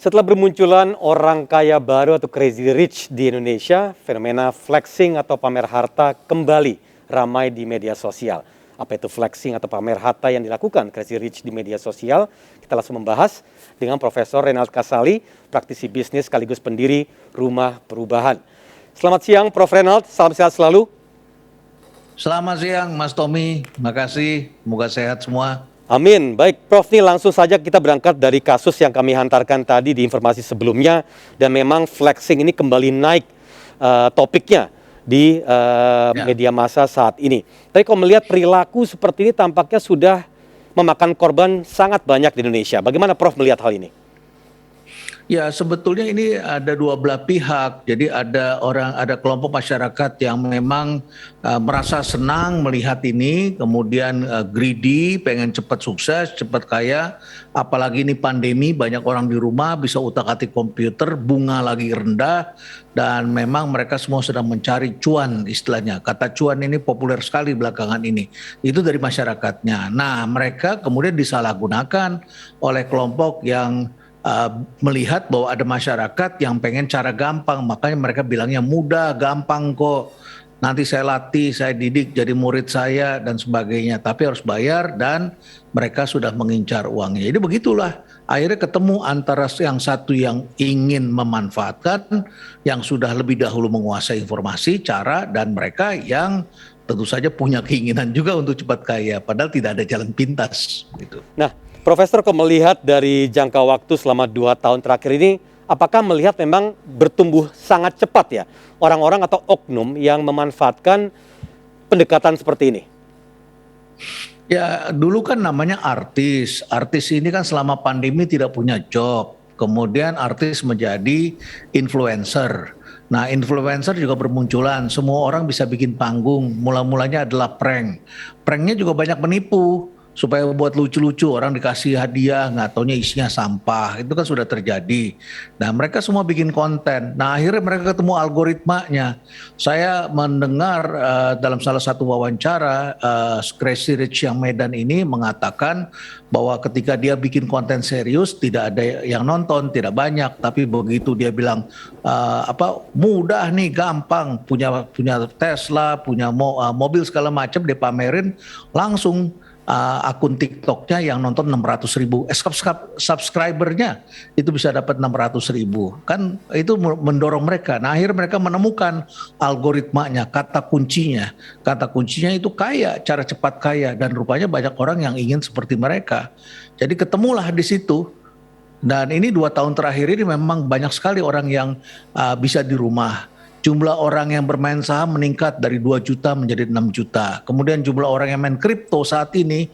Setelah bermunculan orang kaya baru atau crazy rich di Indonesia, fenomena flexing atau pamer harta kembali ramai di media sosial. Apa itu flexing atau pamer harta yang dilakukan crazy rich di media sosial? Kita langsung membahas dengan Profesor Renald Kasali, praktisi bisnis sekaligus pendiri Rumah Perubahan. Selamat siang Prof. Renald, salam sehat selalu. Selamat siang Mas Tommy, makasih, semoga sehat semua. Amin. Baik, Prof. Nih langsung saja kita berangkat dari kasus yang kami hantarkan tadi di informasi sebelumnya. Dan memang flexing ini kembali naik topiknya di media massa saat ini. Tapi kalau melihat perilaku seperti ini tampaknya sudah memakan korban sangat banyak di Indonesia. Bagaimana Prof melihat hal ini? Ya, sebetulnya ini ada dua belah pihak. Jadi ada kelompok masyarakat yang memang merasa senang melihat ini, kemudian greedy, pengen cepat sukses, cepat kaya. Apalagi ini pandemi, banyak orang di rumah bisa utak-atik komputer, bunga lagi rendah, dan memang mereka semua sedang mencari cuan istilahnya. Kata cuan ini populer sekali belakangan ini. Itu dari masyarakatnya. Nah, mereka kemudian disalahgunakan oleh kelompok yang melihat bahwa ada masyarakat yang pengen cara gampang, makanya mereka bilangnya mudah, gampang kok. Nanti saya latih, saya didik jadi murid saya dan sebagainya, tapi harus bayar dan mereka sudah mengincar uangnya. Jadi begitulah, akhirnya ketemu antara yang satu yang ingin memanfaatkan, yang sudah lebih dahulu menguasai informasi, cara, dan mereka yang tentu saja punya keinginan juga untuk cepat kaya, padahal tidak ada jalan pintas. Gitu. Nah, Profesor, kalau melihat dari jangka waktu selama 2 tahun terakhir ini, apakah melihat memang bertumbuh sangat cepat ya orang-orang atau oknum yang memanfaatkan pendekatan seperti ini? Ya, dulu kan namanya artis. Artis ini kan selama pandemi tidak punya job. Kemudian artis menjadi influencer. Nah, influencer juga bermunculan. Semua orang bisa bikin panggung. Mula-mulanya adalah prank. Pranknya juga banyak menipu. Supaya buat lucu-lucu, orang dikasih hadiah, nggak taunya isinya sampah. Itu kan sudah terjadi. Nah, mereka semua bikin konten. Nah, akhirnya mereka ketemu algoritmanya. Saya mendengar dalam salah satu wawancara, Crazy Rich yang Medan ini mengatakan bahwa ketika dia bikin konten serius, tidak ada yang nonton, tidak banyak. Tapi begitu dia bilang, mudah nih, gampang, punya Tesla, punya mobil segala macam, dia pamerin, langsung akun TikToknya yang nonton 600.000, subscribernya itu bisa dapat 600.000, kan itu mendorong mereka. Nah, akhirnya mereka menemukan algoritmanya, kata kuncinya itu kaya, cara cepat kaya, dan rupanya banyak orang yang ingin seperti mereka. Jadi ketemulah di situ. Dan ini 2 tahun terakhir ini memang banyak sekali orang yang bisa di rumah. Jumlah orang yang bermain saham meningkat dari 2 juta menjadi 6 juta. Kemudian jumlah orang yang main kripto saat ini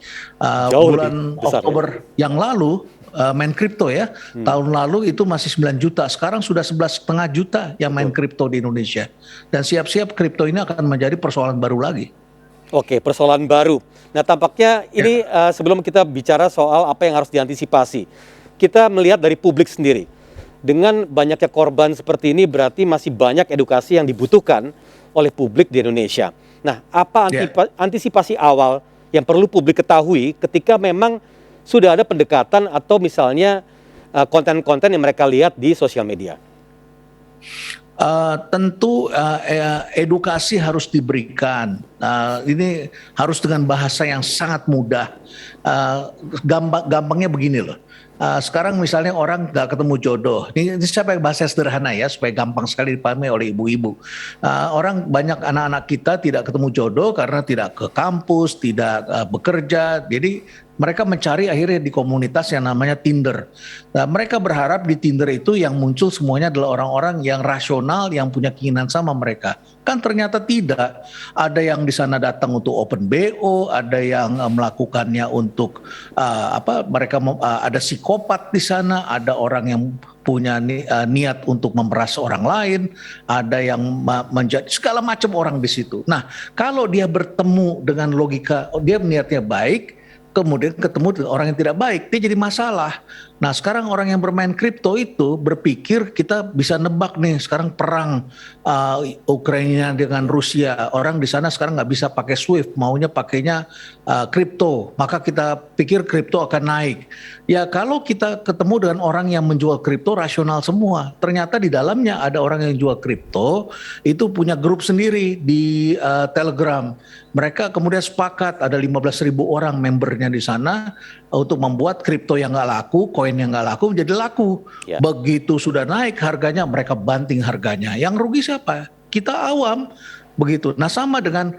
bulan Oktober yang lalu main kripto ya. Tahun lalu itu masih 9 juta. Sekarang sudah 11,5 juta yang main kripto di Indonesia. Dan siap-siap kripto ini akan menjadi persoalan baru lagi. Oke, persoalan baru. Nah, tampaknya ini sebelum kita bicara soal apa yang harus diantisipasi, kita melihat dari publik sendiri. Dengan banyaknya korban seperti ini berarti masih banyak edukasi yang dibutuhkan oleh publik di Indonesia. Nah, apa antisipasi awal yang perlu publik ketahui ketika memang sudah ada pendekatan atau misalnya konten-konten yang mereka lihat di sosial media? Tentu edukasi harus diberikan. Ini harus dengan bahasa yang sangat mudah. Gampangnya begini loh. Sekarang misalnya orang nggak ketemu jodoh. Ini saya pakai bahasa sederhana ya supaya gampang sekali dipahami oleh ibu-ibu. Orang banyak anak-anak kita tidak ketemu jodoh karena tidak ke kampus, tidak bekerja. Jadi mereka mencari akhirnya di komunitas yang namanya Tinder. Nah, mereka berharap di Tinder itu yang muncul semuanya adalah orang-orang yang rasional, yang punya keinginan sama mereka. Kan ternyata tidak. Ada yang di sana datang untuk open BO, ada yang melakukannya untuk ada psikopat di sana, ada orang yang punya niat untuk memeras orang lain, ada yang menjadi segala macam orang di situ. Nah, kalau dia bertemu dengan logika, dia niatnya baik, kemudian ketemu dengan orang yang tidak baik, dia jadi masalah. Nah, sekarang orang yang bermain kripto itu berpikir kita bisa nebak nih sekarang perang Ukraina dengan Rusia. Orang di sana sekarang nggak bisa pakai SWIFT, maunya pakainya kripto. Maka kita pikir kripto akan naik. Ya kalau kita ketemu dengan orang yang menjual kripto rasional semua. Ternyata di dalamnya ada orang yang jual kripto itu punya grup sendiri di Telegram. Mereka kemudian sepakat ada 15.000 orang membernya di sana untuk membuat kripto yang nggak laku, koin yang nggak laku menjadi laku. Ya. Begitu sudah naik harganya, mereka banting harganya. Yang rugi siapa? Kita awam. Begitu. Nah sama dengan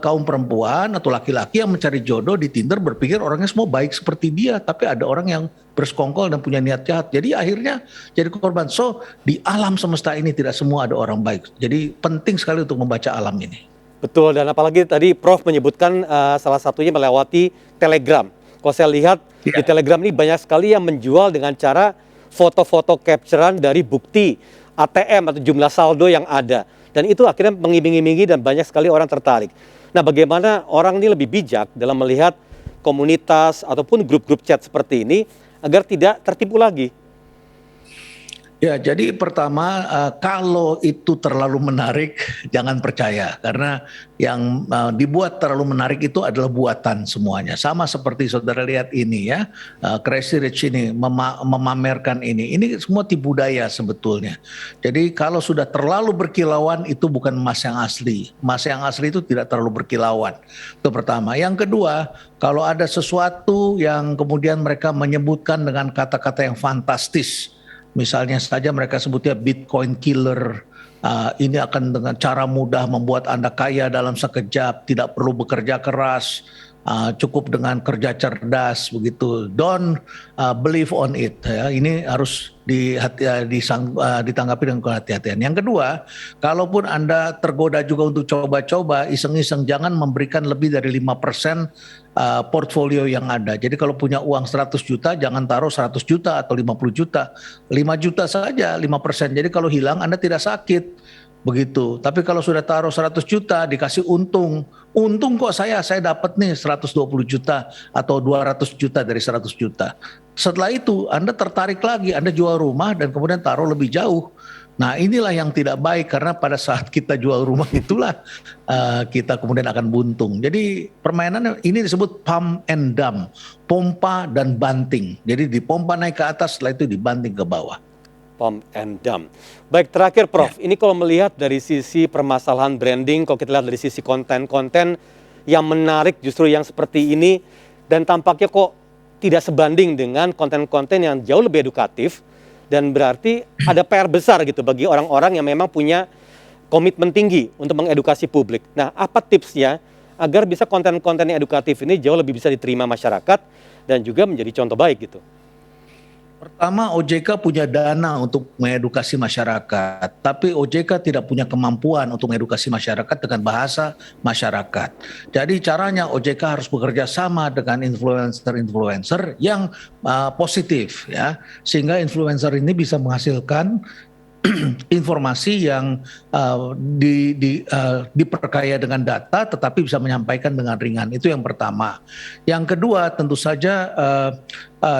kaum perempuan atau laki-laki yang mencari jodoh di Tinder berpikir orangnya semua baik seperti dia, tapi ada orang yang bersekongkol dan punya niat jahat. Jadi akhirnya jadi korban. So di alam semesta ini tidak semua ada orang baik. Jadi penting sekali untuk membaca alam ini. Betul, dan apalagi tadi Prof menyebutkan salah satunya melewati Telegram. Kalau saya lihat di Telegram ini banyak sekali yang menjual dengan cara foto-foto capturean dari bukti ATM atau jumlah saldo yang ada. Dan itu akhirnya mengiming-imingi dan banyak sekali orang tertarik. Nah, bagaimana orang ini lebih bijak dalam melihat komunitas ataupun grup-grup chat seperti ini agar tidak tertipu lagi? Ya, jadi pertama kalau itu terlalu menarik jangan percaya karena yang dibuat terlalu menarik itu adalah buatan semuanya. Sama seperti saudara lihat ini ya, Crazy Rich ini memamerkan ini. Ini semua tipu daya sebetulnya. Jadi kalau sudah terlalu berkilauan itu bukan emas yang asli. Emas yang asli itu tidak terlalu berkilauan. Itu pertama. Yang kedua, kalau ada sesuatu yang kemudian mereka menyebutkan dengan kata-kata yang fantastis. Misalnya saja mereka sebutnya Bitcoin killer, ini akan dengan cara mudah membuat Anda kaya dalam sekejap, tidak perlu bekerja keras, cukup dengan kerja cerdas begitu. Don't believe on it. Ya. Ini harus ditanggapi dengan kehati-hatian. Yang kedua, kalaupun Anda tergoda juga untuk coba-coba, iseng-iseng jangan memberikan lebih dari 5% portfolio yang ada. Jadi kalau punya uang 100 juta, jangan taruh 100 juta atau 50 juta. 5 juta saja 5%. Jadi kalau hilang Anda tidak sakit. Begitu. Tapi kalau sudah taruh 100 juta dikasih untung. Untung kok saya dapat nih 120 juta atau 200 juta dari 100 juta. Setelah itu Anda tertarik lagi, Anda jual rumah dan kemudian taruh lebih jauh. Nah inilah yang tidak baik karena pada saat kita jual rumah itulah kita kemudian akan buntung. Jadi permainan ini disebut pump and dump, pompa dan banting. Jadi dipompa naik ke atas, setelah itu dibanting ke bawah. Pump and dump. Baik, terakhir Prof, ini kalau melihat dari sisi permasalahan branding, kalau kita lihat dari sisi konten-konten yang menarik justru yang seperti ini, dan tampaknya kok tidak sebanding dengan konten-konten yang jauh lebih edukatif, dan berarti ada PR besar gitu bagi orang-orang yang memang punya komitmen tinggi untuk mengedukasi publik. Nah, apa tipsnya agar bisa konten-konten yang edukatif ini jauh lebih bisa diterima masyarakat dan juga menjadi contoh baik gitu? Pertama, OJK punya dana untuk mengedukasi masyarakat, tapi OJK tidak punya kemampuan untuk mengedukasi masyarakat dengan bahasa masyarakat. Jadi caranya OJK harus bekerja sama dengan influencer-influencer yang positif, ya, sehingga influencer ini bisa menghasilkan informasi yang diperkaya dengan data tetapi bisa menyampaikan dengan ringan. Itu yang pertama. Yang kedua tentu saja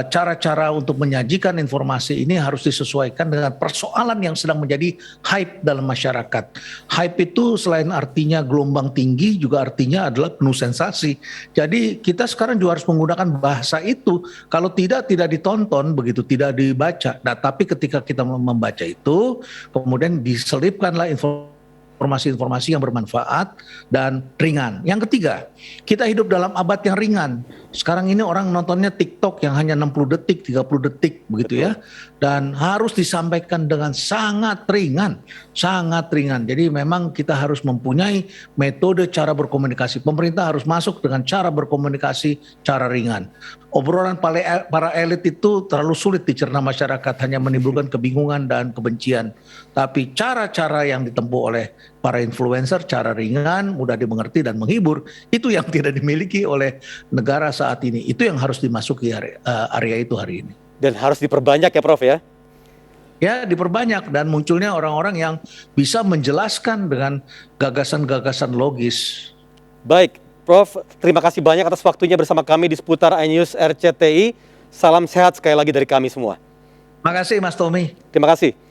cara-cara untuk menyajikan informasi ini harus disesuaikan dengan persoalan yang sedang menjadi hype dalam masyarakat. Hype itu selain artinya gelombang tinggi juga artinya adalah penuh sensasi. Jadi kita sekarang juga harus menggunakan bahasa itu. Kalau tidak ditonton begitu, tidak dibaca. Nah, tapi ketika kita membaca itu kemudian diselipkanlah informasi-informasi yang bermanfaat dan ringan. Yang ketiga, kita hidup dalam abad yang ringan. Sekarang ini orang nontonnya TikTok yang hanya 60 detik, 30 detik begitu. Betul. Ya. Dan harus disampaikan dengan sangat ringan, sangat ringan. Jadi memang kita harus mempunyai metode cara berkomunikasi. Pemerintah harus masuk dengan cara berkomunikasi cara ringan. Obrolan para elit itu terlalu sulit dicerna masyarakat, hanya menimbulkan kebingungan dan kebencian. Tapi cara-cara yang ditempuh oleh para influencer, cara ringan, mudah dimengerti dan menghibur, itu yang tidak dimiliki oleh negara saat ini. Itu yang harus dimasuki area itu hari ini. Dan harus diperbanyak ya Prof ya? Ya, diperbanyak dan munculnya orang-orang yang bisa menjelaskan dengan gagasan-gagasan logis. Baik, Prof, terima kasih banyak atas waktunya bersama kami di seputar iNews RCTI. Salam sehat sekali lagi dari kami semua. Makasih Mas Tommy. Terima kasih.